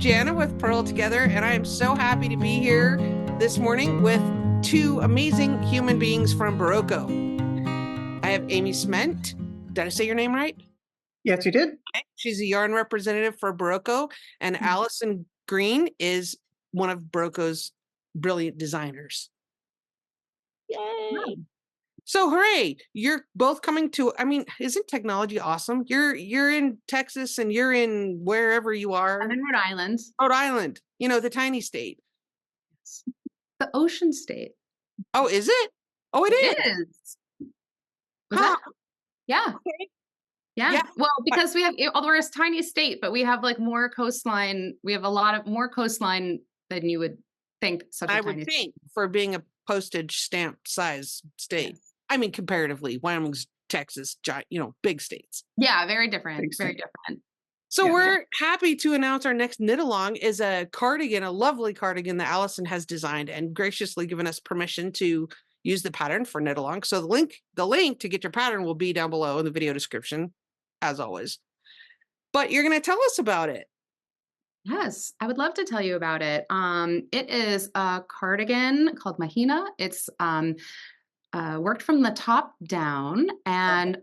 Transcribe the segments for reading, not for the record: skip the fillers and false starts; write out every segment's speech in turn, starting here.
Jana with Purl together, and I am so happy to be here this morning with two amazing human beings from Barocco. I have Amy Sment. Did I say your name right? Yes, you did. She's a yarn representative for Berroco, and Alison Green is one of Barocco's brilliant designers. Yay! So hooray, you're both coming to, I mean, isn't technology awesome? You're in Texas and you're in wherever you are. I'm in Rhode Island. Rhode Island, you know, the tiny state. The ocean state. Oh, is it? Oh, it is. Huh. Yeah. Okay. Yeah. Well, because we have, although we're a tiny state, but we have like more coastline. We have a lot of more coastline than you would think. I would think for being a postage stamp size state. Yes. I mean, comparatively, Wyoming's, Texas, you know, big states. Yeah, very different. Very different. So we're happy to announce our next knit along is a cardigan, a lovely cardigan that Alison has designed and graciously given us permission to use the pattern for knit along. So the link to get your pattern will be down below in the video description, as always. But you're going to tell us about it. Yes, I would love to tell you about it. It is a cardigan called Mahina. It's worked from the top down, and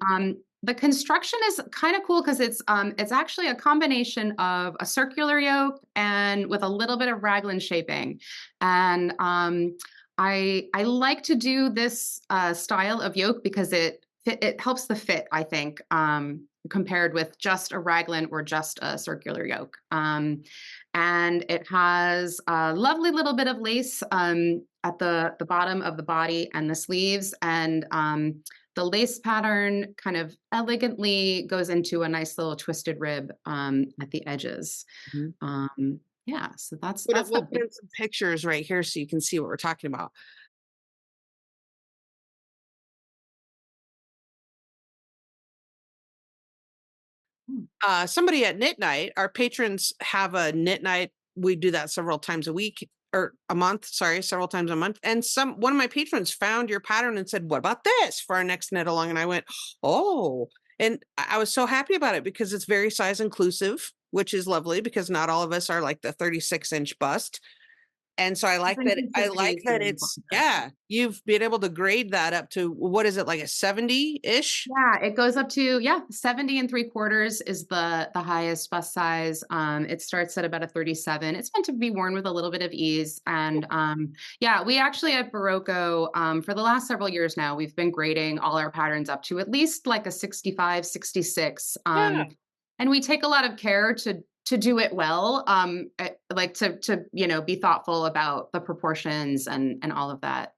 the construction is kind of cool because it's actually a combination of a circular yoke and with a little bit of raglan shaping. And I like to do this style of yoke because it helps the fit, I think, compared with just a raglan or just a circular yoke. And it has a lovely little bit of lace at the bottom of the body and the sleeves, and the lace pattern kind of elegantly goes into a nice little twisted rib at the edges. Yeah, so that's we'll put in some pictures right here so you can see what we're talking about. Somebody at Knit Night, our patrons have a knit night. We do that several times a week or a month, sorry, several times a month. And one of my patrons found your pattern and said, what about this for our next knit along? And I went, oh, and I was so happy about it because it's very size inclusive, which is lovely because not all of us are like the 36-inch bust. And so I like that it's, you've been able to grade that up to, what is it, like a 70-ish? Yeah, it goes up to, 70 3/4 is the highest bust size. It starts at about a 37. It's meant to be worn with a little bit of ease. And we actually at Barocco, for the last several years now, we've been grading all our patterns up to at least like a 65, 66. And we take a lot of care to do it well, like to be thoughtful about the proportions and all of that.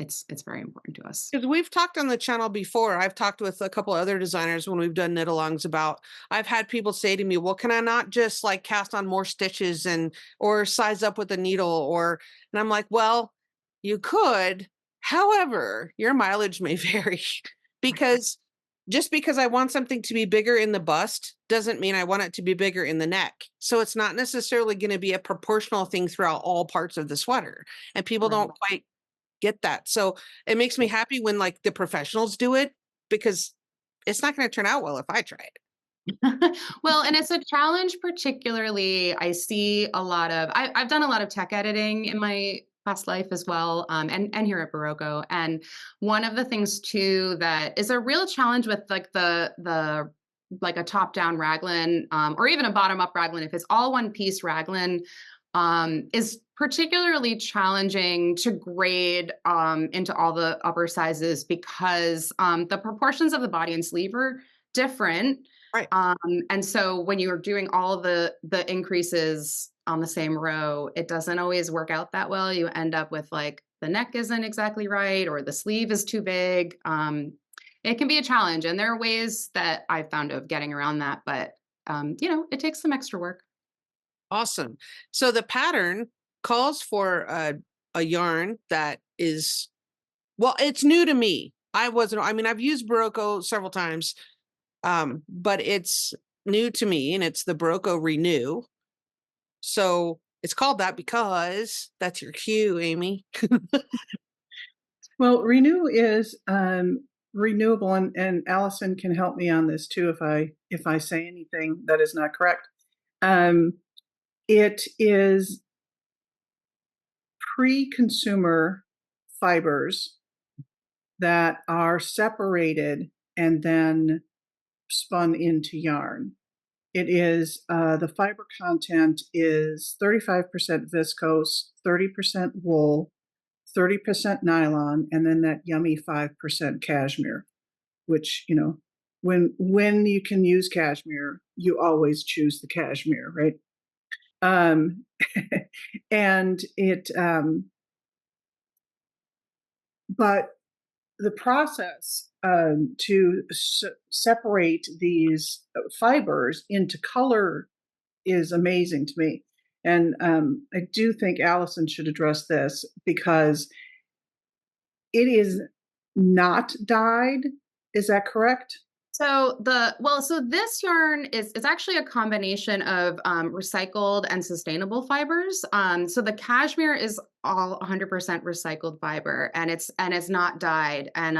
It's very important to us. Because we've talked on the channel before. I've talked with a couple other designers when we've done knit alongs about, I've had people say to me, well, can I not just like cast on more stitches or size up with a needle and I'm like, well, you could, however, your mileage may vary because just because I want something to be bigger in the bust doesn't mean I want it to be bigger in the neck. So it's not necessarily going to be a proportional thing throughout all parts of the sweater. And people don't quite get that. So it makes me happy when like the professionals do it because it's not going to turn out well if I try it. Well, and it's a challenge, particularly I see a lot of, I've done a lot of tech editing in my past life as well, and here at Barocco. And one of the things too that is a real challenge with like the like a top-down raglan, or even a bottom-up raglan, if it's all one piece raglan, is particularly challenging to grade into all the upper sizes because the proportions of the body and sleeve are different. Right. And so when you're doing all the increases on the same row, it doesn't always work out that well. You end up with like the neck isn't exactly right or the sleeve is too big. It can be a challenge, and there are ways that I've found of getting around that, but it takes some extra work. Awesome. So the pattern calls for a yarn that is, well, it's new to me. I've used Barocco several times, but it's new to me, and it's the Barocco Renew. So it's called that because that's your cue, Amy. Well, Renew is renewable, and Alison can help me on this too if I say anything that is not correct. It is pre-consumer fibers that are separated and then spun into yarn. It is, the fiber content is 35% viscose, 30% wool, 30% nylon, and then that yummy 5% cashmere, which, when you can use cashmere, you always choose the cashmere, right? Um, and but the process to separate these fibers into color is amazing to me. And I do think Alison should address this because it is not dyed. Is that correct? So this yarn is it's actually a combination of recycled and sustainable fibers. So the cashmere is all 100% recycled fiber, and it's not dyed. And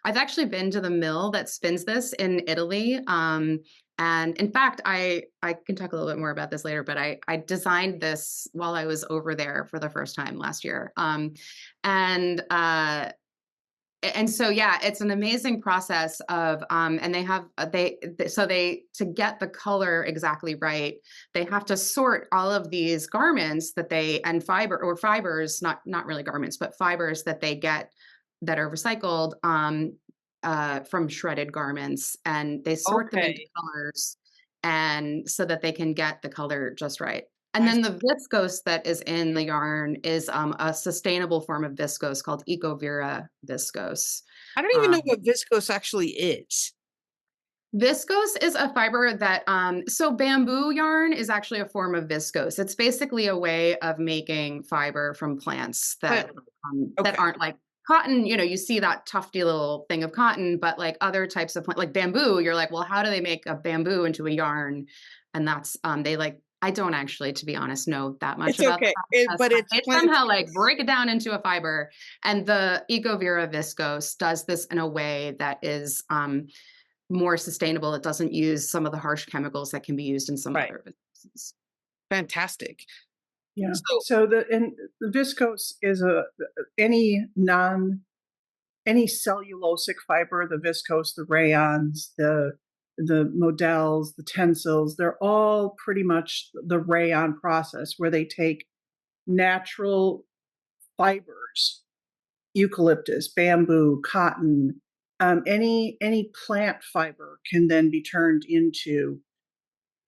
I've actually been to the mill that spins this in Italy. And in fact, I can talk a little bit more about this later, but I designed this while I was over there for the first time last year. And so yeah, it's an amazing process of and they have to get the color exactly right, they have to sort all of these garments that they and fibers, not really garments, but fibers that they get that are recycled from shredded garments, and they sort them into Okay. colors, and so that they can get the color just right. And I then the see. viscose that is in the yarn is a sustainable form of viscose called Ecovera viscose. I don't even know Um, what viscose actually is. Viscose is a fiber that, so bamboo yarn is actually a form of viscose. It's basically a way of making fiber from plants But that okay. aren't like cotton. You see that tufty little thing of cotton, but like other types of plant, like bamboo, you're like, well, how do they make a bamboo into a yarn? And that's, I don't actually, to be honest, know that much It's about the okay. process, But but it's they plant. somehow like break it down into a fiber. And the Ecovera viscose does this in a way that is, more sustainable. It doesn't use some of the harsh chemicals that can be used in some Right. other businesses. Fantastic. Yeah. So So the viscose is any cellulosic fiber, the viscose, the rayons, the models, the tencels, they're all pretty much the rayon process where they take natural fibers, eucalyptus, bamboo, cotton, any plant fiber can then be turned into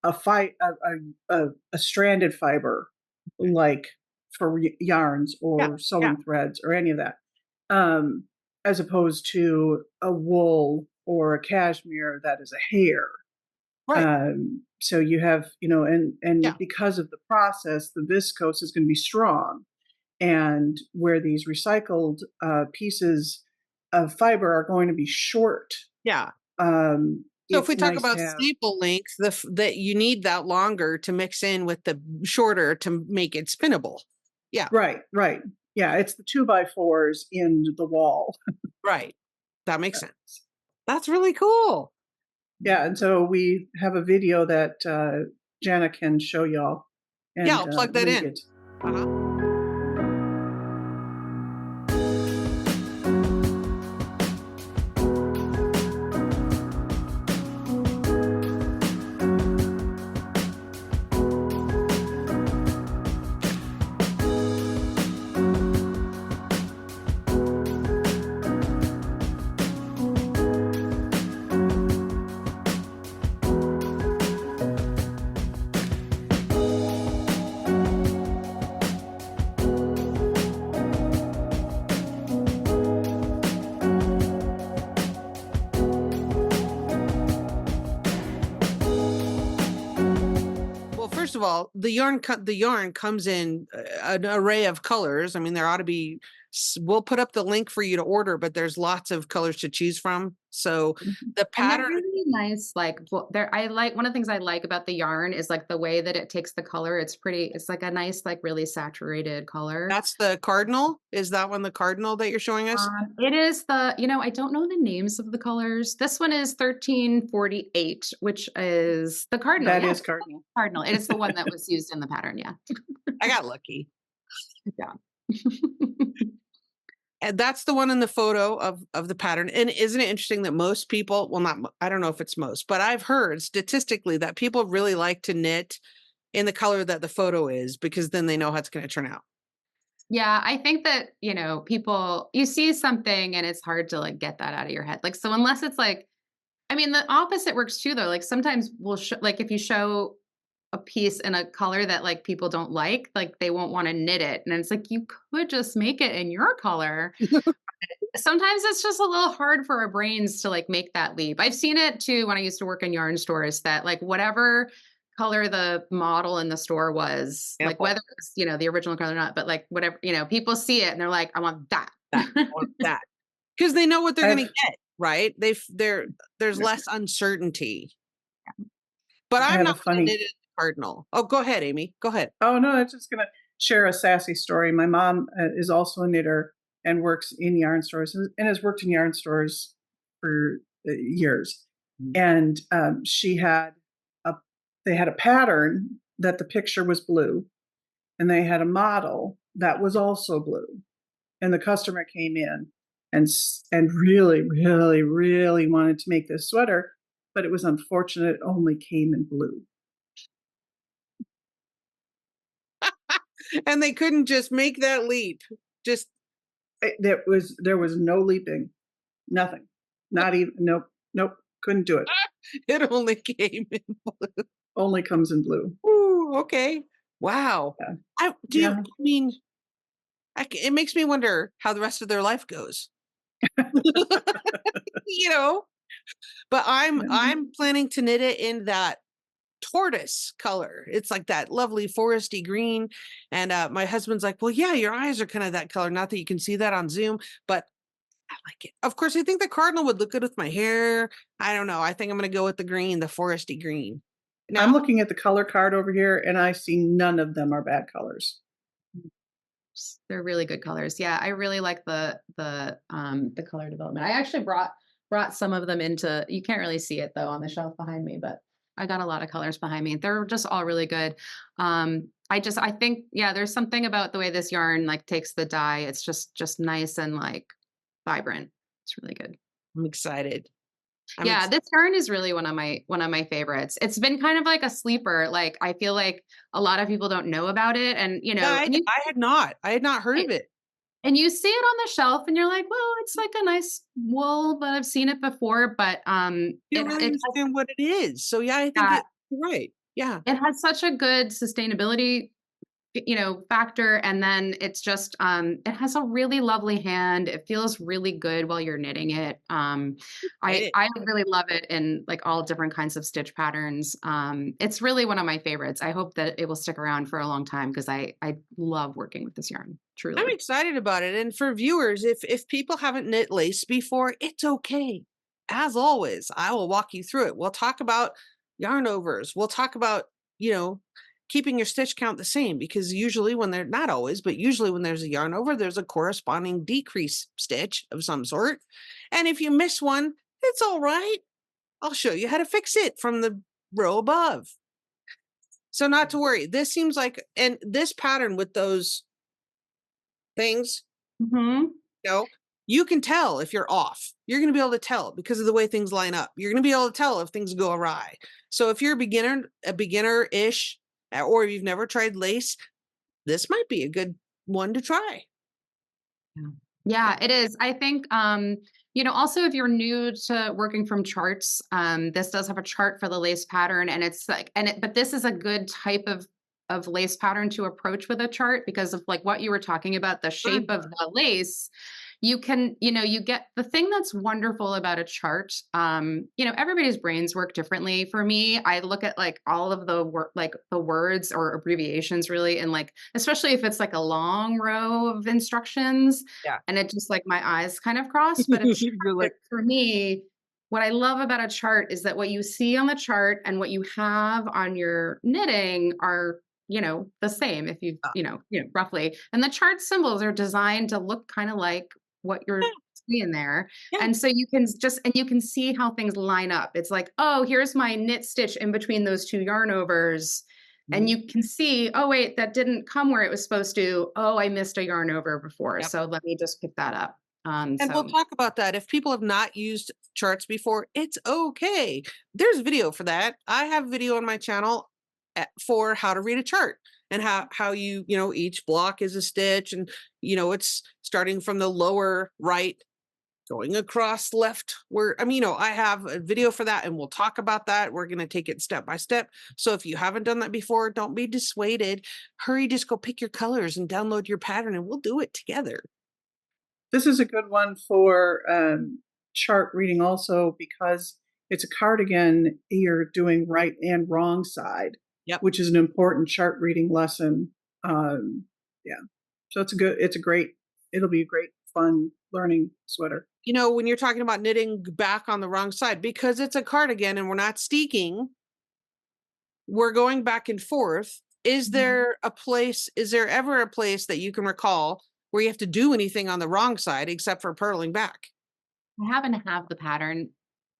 a stranded fiber, like for yarns yeah, or yeah. sewing threads or any of that, um, as opposed to a wool or a cashmere that is a hair. Right. So you have, and Yeah. because of the process, the viscose is going to be strong, and where these recycled pieces of fiber are going to be short. Yeah. So if we It's talk nice to about have. staple length, that you need that longer to mix in with the shorter to make it spinnable. Yeah. Right, right. Yeah, it's the 2x4s in the wall. Right. That makes sense. That's really cool. Yeah, and so we have a video that Jana can show y'all Yeah, and I'll plug that link in. it. Uh-huh. Well, first of all, the yarn comes in an array of colors. I mean, there ought to be. We'll put up the link for you to order, but there's lots of colors to choose from. So Mhm. the And they're pattern, really nice, like, they're I like one of the things I like about the yarn is, like, the way that it takes the color, it's like a nice, like, really saturated color. that's the cardinal. Is that one the cardinal that you're showing us? It is I don't know the names of the colors. This one is 1348, which is the cardinal, That yeah, is cardinal. cardinal. It is the one that was used in the pattern, yeah. I got lucky. Yeah. And that's the one in the photo of the pattern. And isn't it interesting that most people, well, not, I don't know if it's most, but I've heard statistically that people really like to knit in the color that the photo is because then they know how it's going to turn out. Yeah, I think that, people you see something and it's hard to, like, get that out of your head. Like, so unless it's like I mean, the opposite works too, though. Like, sometimes we'll like, if you show a piece in a color that, like, people don't like, they won't wanna knit it, and it's like, you could just make it in your color. Sometimes it's just a little hard for our brains to, like, make that leap. I've seen it too when I used to work in yarn stores that, like, whatever color the model in the store was, like, Example, whether it's, the original color or not, but, like, whatever, people see it and they're like, "I want that." that, or that, because they know what they're going I've to get, right? There's less uncertainty. But I I'm have a not going to funny knit it cardinal. Oh, go ahead, Amy. Go ahead. Oh, no, I was just gonna share a sassy story. My mom, is also a knitter and works in yarn stores and has worked in yarn stores for, years. And, she had a they had a pattern that the picture was blue, and they had a model that was also blue. And the customer came in and really, really, really wanted to make this sweater, but it was unfortunate it only came in blue. And they couldn't just make that leap. Just There was no leaping, nothing, not even nope, nope, couldn't do it. it only came in. Only comes in blue. Ooh, okay. Wow. Yeah, I do you, yeah. I mean, it makes me wonder how the rest of their life goes. you know, but I'm planning to knit it in that tortoise color. It's like that lovely foresty green. And my husband's like, well, yeah, your eyes are kind of that color. Not that you can see that on Zoom, but I like it. Of course, I think the cardinal would look good with my hair. I don't know. I think I'm going to go with the green, the foresty green. I'm Now, looking at the color card over here, and I see none of them are bad colors. They're really good colors. Yeah, I really like the color development. I actually brought some of them into you can't really see it though on the shelf behind me, but I got a lot of colors behind me. They're just all really good. I think yeah, there's something about the way this yarn like takes the dye. It's just nice and like vibrant. It's really good. I'm excited. I'm Yeah, ex- this yarn is really one of my favorites. It's been kind of like a sleeper. Like I feel like a lot of people don't know about it and yeah, and you I had not heard of it. And you see it on the shelf and you're like, "Well, it's like a nice wool, but I've seen it before." But, You don't really understand what it is. So yeah, I think uh, you're right. Yeah. it has such a good sustainability, factor, and then it's just, it has a really lovely hand. It feels really good while you're knitting it. I Excited. I really love it in, like, all different kinds of stitch patterns. It's really one of my favorites. I hope that it will stick around for a long time because I love working with this yarn, I'm truly. excited about it. And for viewers, if people haven't knit lace before, it's okay. As always, I will walk you through it. We'll talk about yarn overs. We'll talk about, you know, keeping your stitch count the same because usually when they're not always, but usually when there's a yarn over, there's a corresponding decrease stitch of some sort. And if you miss one, it's all right. I'll show you how to fix it from the row above. So not to worry. This seems like, and this pattern with those things, Mhm. you know, you can tell if you're off. You're going to be able to tell because of the way things line up. You're going to be able to tell if things go awry. So if you're a beginner-ish, or you've never tried lace, this might be a good one to try. Yeah. Yeah, it is. I think, also if you're new to working from charts, this does have a chart for the lace pattern and it's like, but this is a good type of lace pattern to approach with a chart because of like what you were talking about, the shape Fun. of the lace. You get the thing that's wonderful about a chart. Everybody's brains work differently. For me, I look at like all of the like the words or abbreviations really, and like, especially if it's like a long row of instructions Yeah. and it just like my eyes kind of cross. But a You're chart like, for me what I love about a chart is that what you see on the chart and what you have on your knitting are, the same if you, Uh, roughly. And the chart symbols are designed to look kind of like what yeah, you're seeing there. yeah. And so you can see how things line up. It's like, oh, here's my knit stitch in between those two yarn overs. And Mhm. you can see, oh, wait, that didn't come where it was supposed to. Oh, I missed a yarn over before. Yep. So let me just pick that up. And we'll So talk about that. If people have not used charts before, it's okay. There's video for that. I have video on my channel for how to read a chart and how each block is a stitch, and it's starting from the lower right going across left, where I have a video for that, and we'll talk about that. We're going to take it step by step. So if you haven't done that before, don't be dissuaded. Hurry, just go pick your colors and download your pattern, and we'll do it together. This is a good one for chart reading also because it's a cardigan. You're doing right and wrong side, Yep. which is an important chart reading lesson. Yeah, so it'll be a great fun learning sweater. When you're talking about knitting back on the wrong side, because it's a cardigan and we're not steeking, we're going back and forth. Is there ever a place that you can recall where you have to do anything on the wrong side except for purling back? I happen to have the pattern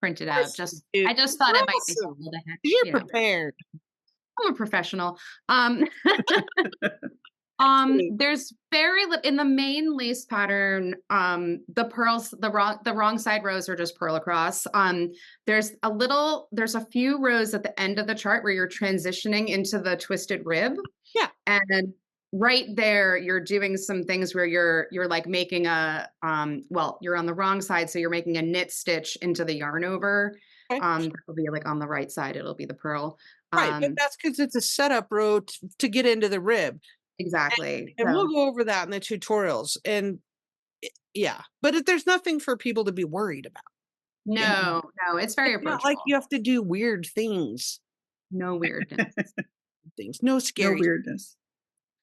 printed out. Yes, you I just thought it might be awesome. helpful to You're prepared. I'm a professional. Excellent. There's in the main lace pattern, the pearls, the wrong side rows are just purl across. There's a few rows at the end of the chart where you're transitioning into the twisted rib. Yeah. And right there, you're doing some things where you're like making you're on the wrong side. So you're making a knit stitch into the yarn over. Okay. That'll be like on the right side, it'll be the purl. Right, but that's because it's a setup row to get into the rib. Exactly. And we'll So go over that in the tutorials. And yeah, but there's nothing for people to be worried about. no, no, it's very It's not like approachable. you have to do weird things. No weirdness. No No scary. weirdness.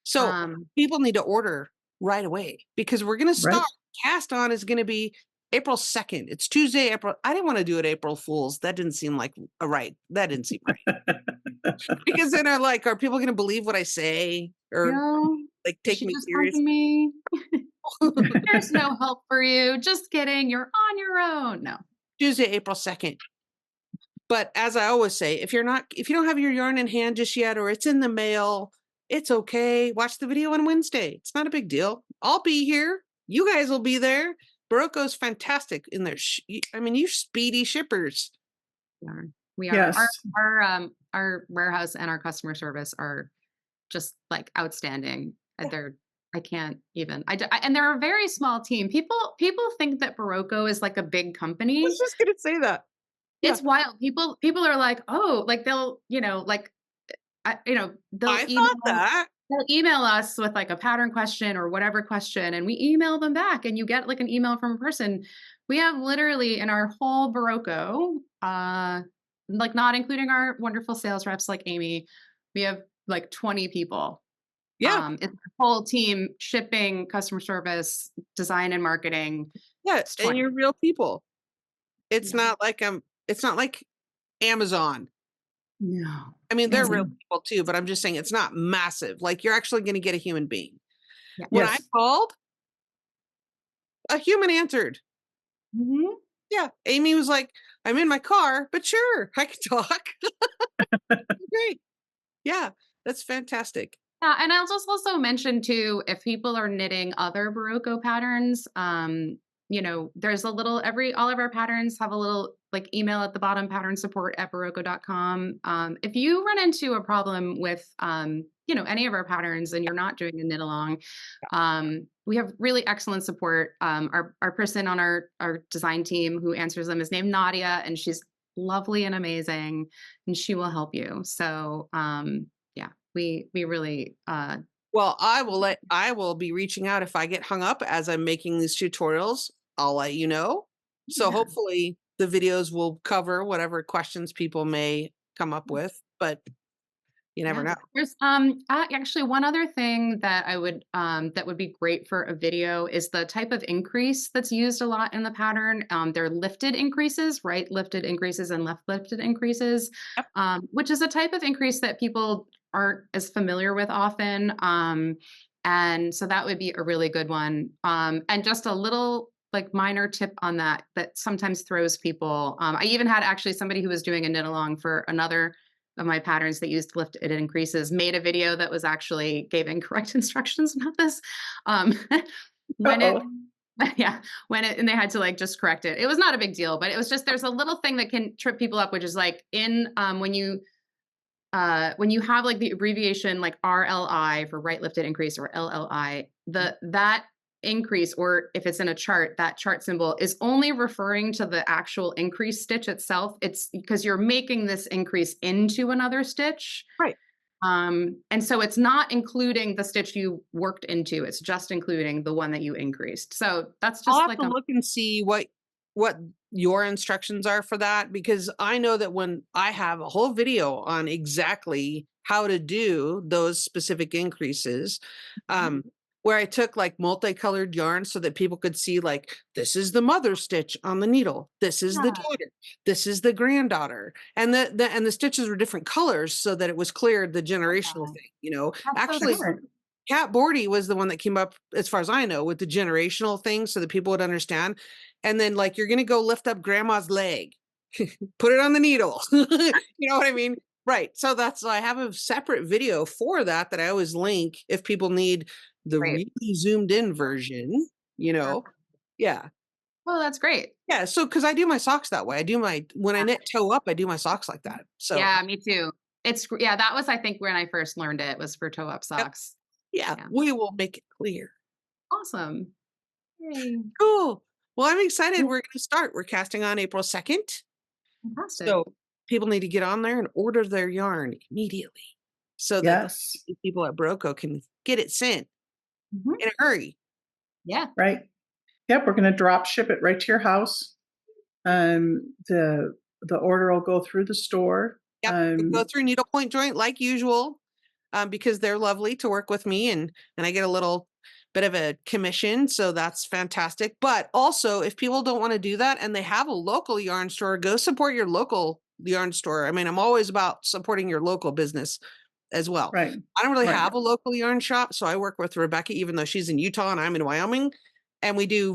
So Um, people need to order right away because we're going to Right. start. Cast on is going to be April 2nd. It's Tuesday, April. I didn't want to do it April Fools. That didn't seem like right. That didn't seem right. Because then are people going to believe what I say or no, like is take she me just serious? helping me? There's no help for you. Just kidding. You're on your own. No. Tuesday, April 2nd. But as I always say, if you don't have your yarn in hand just yet, or it's in the mail, it's okay. Watch the video on Wednesday. It's not a big deal. I'll be here. You guys will be there. Barocco's fantastic in their, you speedy shippers. We are. Yes. Our warehouse and our customer service are just like outstanding. Yeah. I can't even. And they're a very small team. People think that Barocco is like a big I company. was just going to say that. Yeah. It's wild. People are like, oh, like they'll, like, they'll I thought that. they'll email us with like a pattern question or whatever question, and we email them back, and you get like an email from a person. We have literally in our whole Barocco, like not including our wonderful sales reps like Amy, we have like 20 people. Yeah. It's a whole team: shipping, customer service, design, and marketing. Yeah. It's And 20. you're real people. It's Yeah. not like Amazon. No. I mean, they're real Mhm. people too, but I'm just saying it's not massive. Like you're actually going to get a human being. Yeah. When I Yes. called, a human answered. Mhm. Yeah. Amy was like, I'm in my car, but sure, I can talk. Great. Yeah. That's fantastic. Yeah, and I'll just also mention too, if people are knitting other Barocco patterns, there's a little all of our patterns have a little like email at the bottom, pattern support at barocco.com. If you run into a problem with any of our patterns and you're not doing a knit along, we have really excellent support. Our person on our design team who answers them is named Nadia, and she's lovely and amazing, and she will help you. So yeah, we really Well, I will be reaching out if I get hung up as I'm making these tutorials. I'll let you know. So yeah. hopefully the videos will cover whatever questions people may come up with. But You never Yeah. know. There's actually one other thing that would be great for a video is the type of increase that's used a lot in the pattern. They're lifted increases, right? Lifted increases and left lifted increases, Yep. which is a type of increase that people aren't as familiar with often. And so that would be a really good one. And just a little like minor tip on that that sometimes throws people. I even had actually somebody who was doing a knit along for another of my patterns that used lift it increases made a video that was actually gave incorrect instructions about this. Um, when it, Uh-oh. yeah, when it, and they had to like just correct it. It was not a big deal, but it was just, there's a little thing that can trip people up, which is like when you have like the abbreviation like RLI for right lifted increase or LLI, that increase, or if it's in a chart, that chart symbol is only referring to the actual increase stitch itself. It's because you're making this increase into another stitch. Right. And so it's not including the stitch you worked into, it's just including the one that you increased. So that's I'll just have like to look and see what your instructions are for that, because I know that when I have a whole video on exactly how to do those specific increases, um, where I took like multicolored yarn so that people could see like, this is the mother stitch on the needle, this is the yeah, daughter, this is the granddaughter, and the stitches were different colors so that it was clear the generational thing. that's so Actually, smart. Excellent. Kat Bordy was the one that came up, as far as I know, with the generational thing so that people would understand. And then, like, you're going to go lift up grandma's leg, put it on the needle. You know what I mean? Right. So I have a separate video for that I always link if people need the Great. really zoomed in version, you know? Perfect. Yeah. Oh, that's great. Yeah. So, because I do my socks that way. When I knit toe up, I do my socks like that. So, Yeah, me too. Yeah, that was I think when I first learned it was for toe up yep. socks. Yeah, Yeah. we will make it clear. Awesome. Yay. Cool. Well, I'm excited. We're going to start. We're casting on April 2nd. Fantastic. So people need to get on there and order their yarn immediately so that Yes. the people at Barocco can get it sent Mhm. in a hurry. Yeah. Right. Yep. We're going to drop ship it right to your house. The order will go through the store. Yep. We go through Needlepoint Joint like usual, because they're lovely to work with me, and I get a little bit of a commission. So that's fantastic. But also, if people don't want to do that and they have a local yarn store, go support your local yarn store. I mean, I'm always about supporting your local business as well. Right. I don't really Right. have a local yarn shop, so I work with Rebecca, even though she's in Utah and I'm in Wyoming. And we do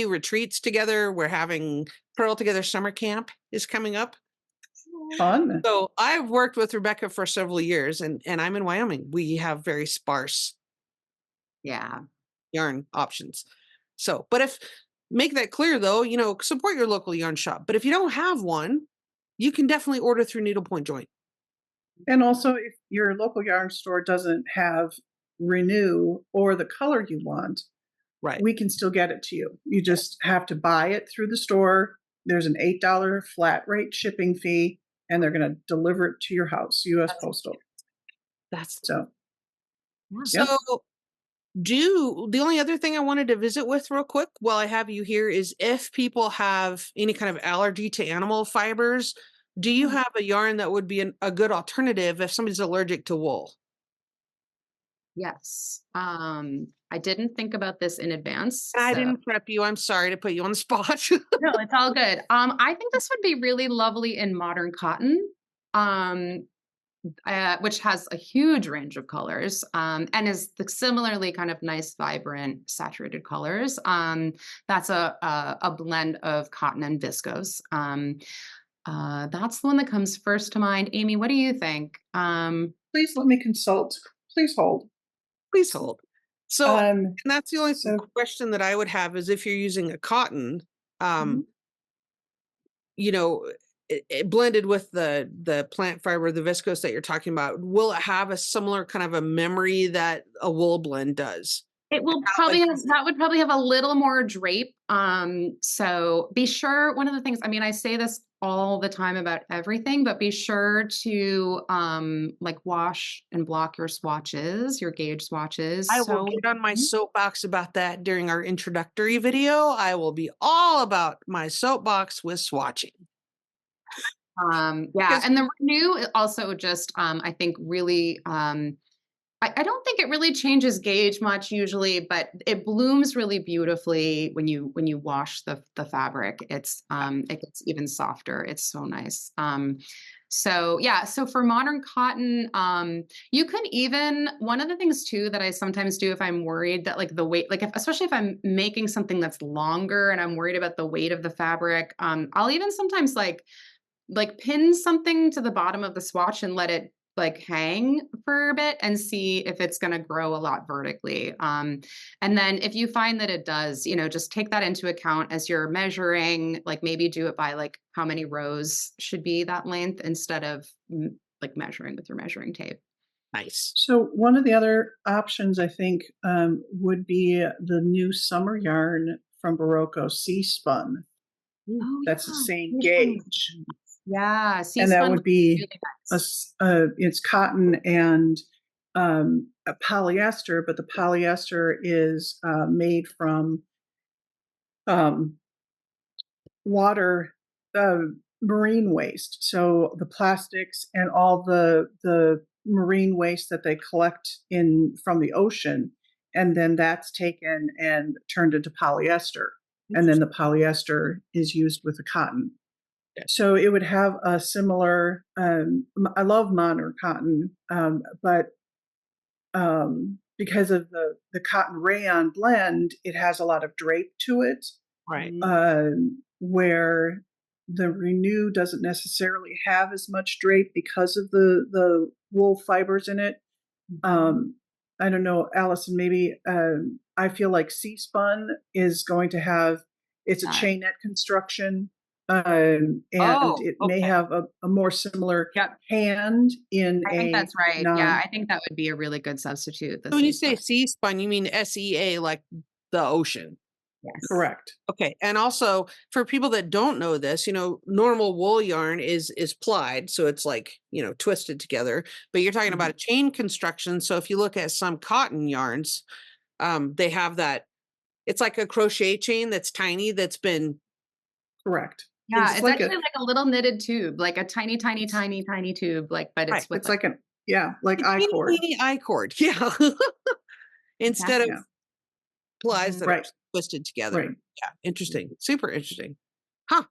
retreats together. We're having Purl Together Summer Camp is coming up. Fun. So I've worked with Rebecca for several years, and I'm in Wyoming. We have very sparse Yeah. yarn options. So, but make that clear though, support your local yarn shop. But if you don't have one, you can definitely order through Needlepoint Joint. And also, if your local yarn store doesn't have Renew or the color you want, Right. we can still get it to you. You just have to buy it through the store. There's an $8 flat rate shipping fee, and they're going to deliver it to your house, US Postal. That's So, so. yep. The only other thing I wanted to visit with real quick while I have you here is if people have any kind of allergy to animal fibers, do you have a yarn that would be a good alternative if somebody's allergic to wool? Yes. I didn't think about this in advance. And I So didn't prep you. I'm sorry to put you on the spot. no, it's all good. I think this would be really lovely in modern cotton. Which has a huge range of colors, and is similarly kind of nice, vibrant, saturated colors. That's a blend of cotton and viscose. That's the one that comes first to mind. Amy, what do you think? Please let me consult. Please hold. Please hold. So, and Um, that's the only so question that I would have is if you're using a cotton, Mhm. you know, it blended with the plant fiber, the viscose that you're talking about, will it have a similar kind of a memory that a wool blend does? It will probably have that would probably have a little more drape. So be sure, one of the things, I mean, I say this all the time about everything, but be sure to like wash and block your swatches, your gauge swatches. I will So get on my Mhm. soapbox about that during our introductory video. I will be all about my soapbox with swatching. Yeah, Because and the Renew also just, I think really, I don't think it really changes gauge much usually, but it blooms really beautifully when you wash the fabric. It gets even softer. It's so nice. So yeah, so for modern cotton, you can even one of the things too that I sometimes do if I'm worried that like the weight, like if, especially if I'm making something that's longer and I'm worried about the weight of the fabric, I'll even sometimes like pin something to the bottom of the swatch and let it like hang for a bit and see if it's going to grow a lot vertically. And then if you find that it does, just take that into account as you're measuring, like maybe do it by like how many rows should be that length instead of like measuring with your measuring tape. nice. So one of the other options I think would be the new summer yarn from Barocco, Sea Spun. Oh That's the yeah. same C-spun was gauge, nice. Yeah, and that C-spun was would be really nice. it's cotton and a polyester, but the polyester is made from um, water, uh, marine waste. So the plastics and all the marine waste that they collect in from the ocean, and then that's taken and turned into polyester, and then the polyester is used with the cotton. Yeah. So it would have a similar. I love modern cotton, but because of the cotton rayon blend, it has a lot of drape to it, Right. where the Renew doesn't necessarily have as much drape because of the wool fibers in it. I don't know, Allison, maybe I feel like Sea Spun is going to have it's a That. chainette construction, and Oh, it may okay. have a more similar Yep. hand in I think a that's right. Yeah, non. I think that would be a really good substitute, the So when you C-spun. say sea spun, you mean SEA, like the ocean. Yes. Correct. Okay. And also for people that don't know this, normal wool yarn is plied, so it's like, twisted together, but you're talking about a chain construction. So if you look at some cotton yarns, they have that it's like a crochet chain that's tiny that's been Correct. Yeah, It's it's like actually a like a little knitted tube, like a tiny, tiny, tiny, tiny tube, like, but right. it's with it's like like an yeah, like A I teeny cord. weeny I cord. Yeah. Instead of exactly. Yeah. plies that Mhm. are Right. twisted together. Right. Yeah. Interesting. Super interesting. Huh.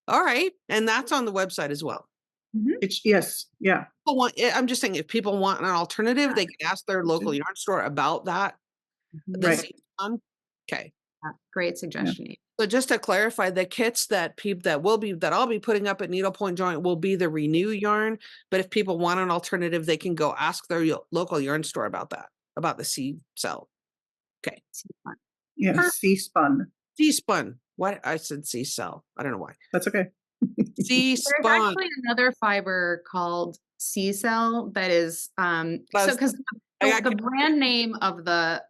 All right. And that's on the website as well. Mhm. It's yes. Yeah. I'm just saying if people want an alternative, they can ask their local yarn store about that. The Mhm. Right. season. Okay. Yeah, great Yeah. suggestion. Eve. So just to clarify, the kits that that I'll be putting up at Needlepoint Joint will be the Renew yarn. But if people want an alternative, they can go ask their local yarn store about that, about the seed cell. Okay. C-spun. Yeah. Perfect. Sea Spun. Sea spun. What I said sea cell. I don't know why. That's okay. Sea There's spun. actually another fiber called C-cell that is, so Buzz. because I the got brand name of the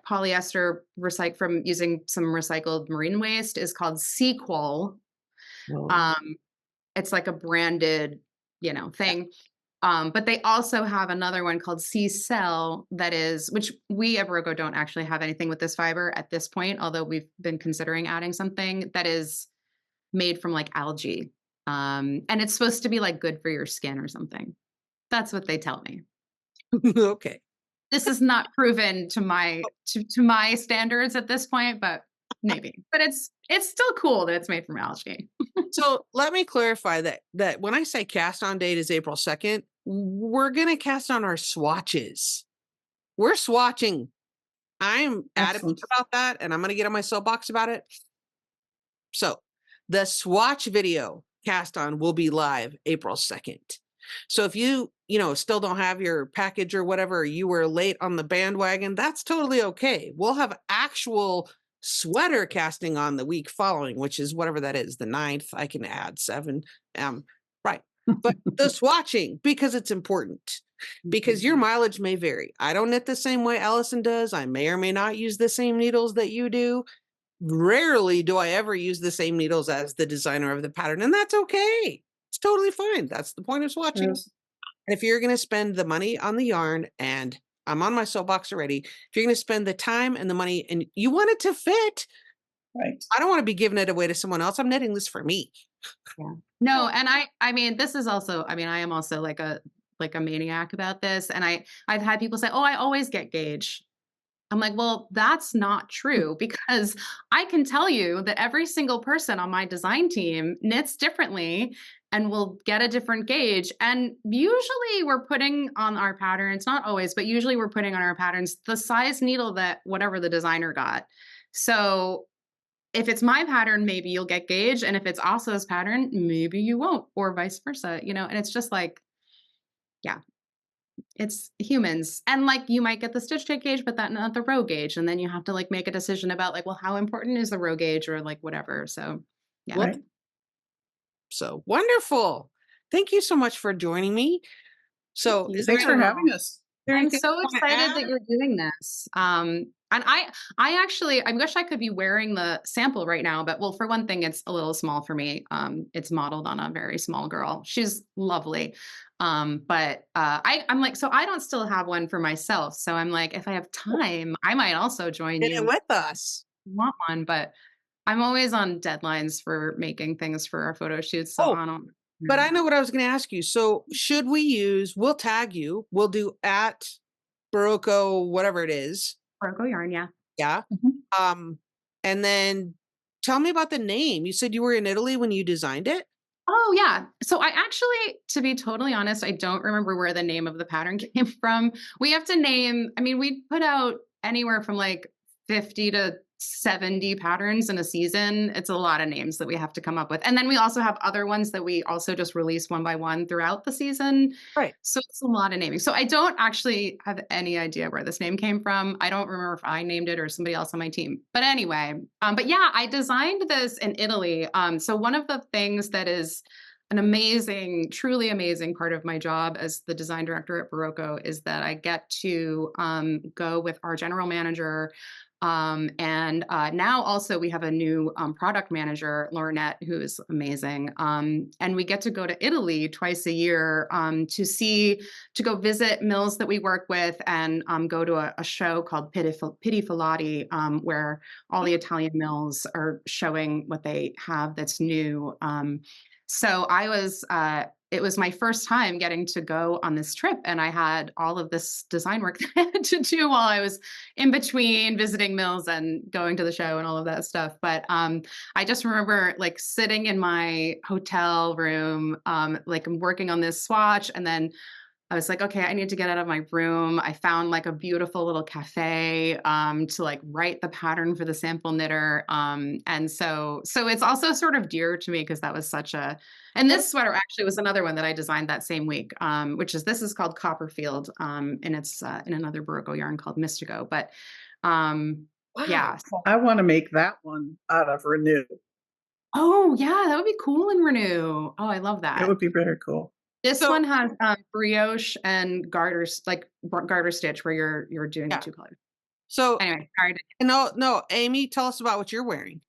polyester recycled from using some recycled marine waste is called Sequel. oh, Um, it's like a branded, thing. But they also have another one called C Cell that is, which we at Berroco don't actually have anything with this fiber at this point, although we've been considering adding something that is made from like algae. And it's supposed to be like good for your skin or something. That's what they tell me. okay. This is not proven to my standards at this point, but maybe. But it's still cool that it's made from algae. So let me clarify that when I say cast on date is April 2nd, we're gonna cast on our swatches. We're swatching. I'm adamant Excellent. about that, and I'm gonna get on my soapbox about it. So the swatch video cast on will be live April 2nd. So if still don't have your package or whatever, or you were late on the bandwagon, that's totally okay. We'll have actual sweater casting on the week following, which is whatever that is, the 9th. I can add 7. Right. But the swatching, because it's important, because your mileage may vary. I don't knit the same way Allison does. I may or may not use the same needles that you do. Rarely do I ever use the same needles as the designer of the pattern, and that's okay. It's totally fine. That's the point of swatching. Yes. And if you're going to spend the money on the yarn, and I'm on my soapbox already, if you're going to spend the time and the money and you want it to fit, Right. I don't want to be giving it away to someone else. I'm knitting this for me. Yeah. No, and I mean, this is also, I mean, I am also like a maniac about this. And I've had people say, "Oh, I always get gauge." I'm like, well, that's not true because I can tell you that every single person on my design team knits differently and will get a different gauge. And usually we're putting on our patterns, not always, but usually we're putting on our patterns the size needle that whatever the designer got. So if it's my pattern, maybe you'll get gauge. And if it's Asa's pattern, maybe you won't, or vice versa, and it's just like, yeah, it's humans. And like you might get the stitch take gauge, but that not the row gauge. And then you have to like make a decision about like, well, how important is the row gauge or like whatever. So yeah. Well, Right. so wonderful. Thank you so much for joining me. So You is there Thanks for too. having us. I'm anything so you want to excited add? that you're doing this. And I actually, I wish I could be wearing the sample right now, but well, for one thing, it's a little small for me. It's modeled on a very small girl. She's lovely. I'm like, so I don't still have one for myself. So I'm like, if I have time, I might also join Get it you. with us. I want one, but I'm always on deadlines for making things for our photo shoots. So Oh, I don't. but I know what I was going to ask you. So should we use, we'll tag you, we'll do at Barocco, whatever it is. Barocco yarn, yeah. Yeah. Mhm. And then tell me about the name. You said you were in Italy when you designed it. Oh, yeah. So I actually, to be totally honest, I don't remember where the name of the pattern came from. We have to name, I mean, we put out anywhere from like 50 to 70 patterns in a season. It's a lot of names that we have to come up with. And then we also have other ones that we also just release one by one throughout the season. Right. So it's a lot of naming. So I don't actually have any idea where this name came from. I don't remember if I named it or somebody else on my team. But anyway, but yeah, I designed this in Italy. So one of the things that is an amazing, truly amazing part of my job as the design director at Barocco is that I get to go with our general manager. And now also we have a new product manager, Laurinette, who is amazing. And we get to go to Italy twice a year to go visit mills that we work with and go to a show called Pitti Filati, where all the Italian mills are showing what they have that's new. So it was my first time getting to go on this trip, and I had all of this design work that I had to do while I was in between visiting mills and going to the show and all of that stuff. But I just remember like sitting in my hotel room, like I'm working on this swatch, and then I was like, okay, I need to get out of my room. I found like a beautiful little cafe to like write the pattern for the sample knitter. And so it's also sort of dear to me because that was and this sweater actually was another one that I designed that same week, this is called Copperfield. And it's in another Barocco yarn called Mystico. But yeah. Wow. So, I want to make that one out of Renew. oh yeah, that would be cool in Renew. Oh, I love It that. would be very cool. This So one has brioche and garters, like garter stitch, where you're doing the yeah. two colors. So Anyway, sorry. no, Amy, tell us about what you're wearing.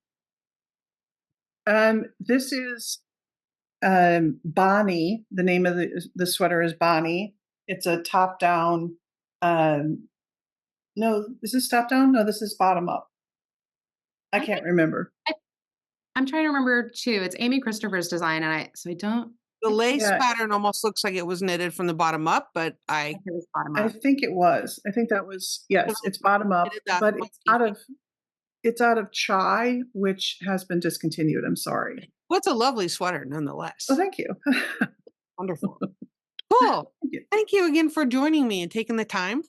This is Bonnie. The name of the sweater is Bonnie. It's a top down. No, is this top down? No, this is bottom up. I can't remember. I'm trying to remember too. It's Amy Christopher's design, and I don't The lace Yeah. pattern almost looks like it was knitted from the bottom up, but I think it was bottom I up. think it was. I think that was, yes, it's bottom up, knitted that but funky. it's out of chai, which has been discontinued. I'm sorry. Well, it's a lovely sweater nonetheless. Oh, thank you. Wonderful. Cool. Thank you. Thank you again for joining me and taking the time.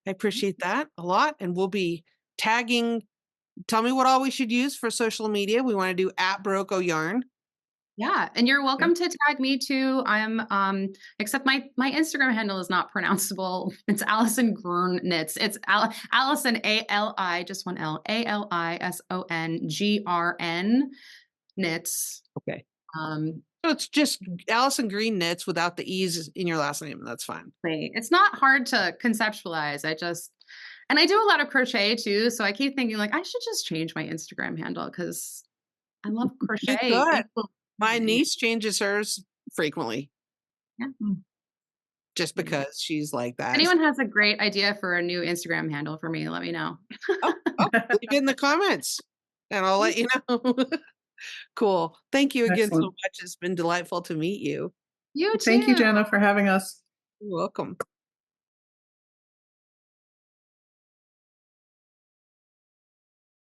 I appreciate that a lot. And we'll be tagging. Tell me what all we should use for social media. We want to do at Barocco Yarn. Yeah, and you're welcome to tag me too. I'm except my Instagram handle is not pronounceable. It's Alison Green Knits. It's Alison ALI, just one L, ALISONGRN Knits. Okay. Um, So it's just Alison Green Knits without the E's in your last name. That's fine. it's not hard to conceptualize. And I do a lot of crochet too, so I keep thinking like I should just change my Instagram handle because I love crochet. You could. People- My niece changes hers frequently Yeah. just because she's like that. Anyone has a great idea for a new Instagram handle for me, let me know. Leave it in the comments and I'll let you know. Cool. Thank you again so Excellent. much. It's been delightful to meet you. You Thank you, too. Jenna, for having us. You're welcome.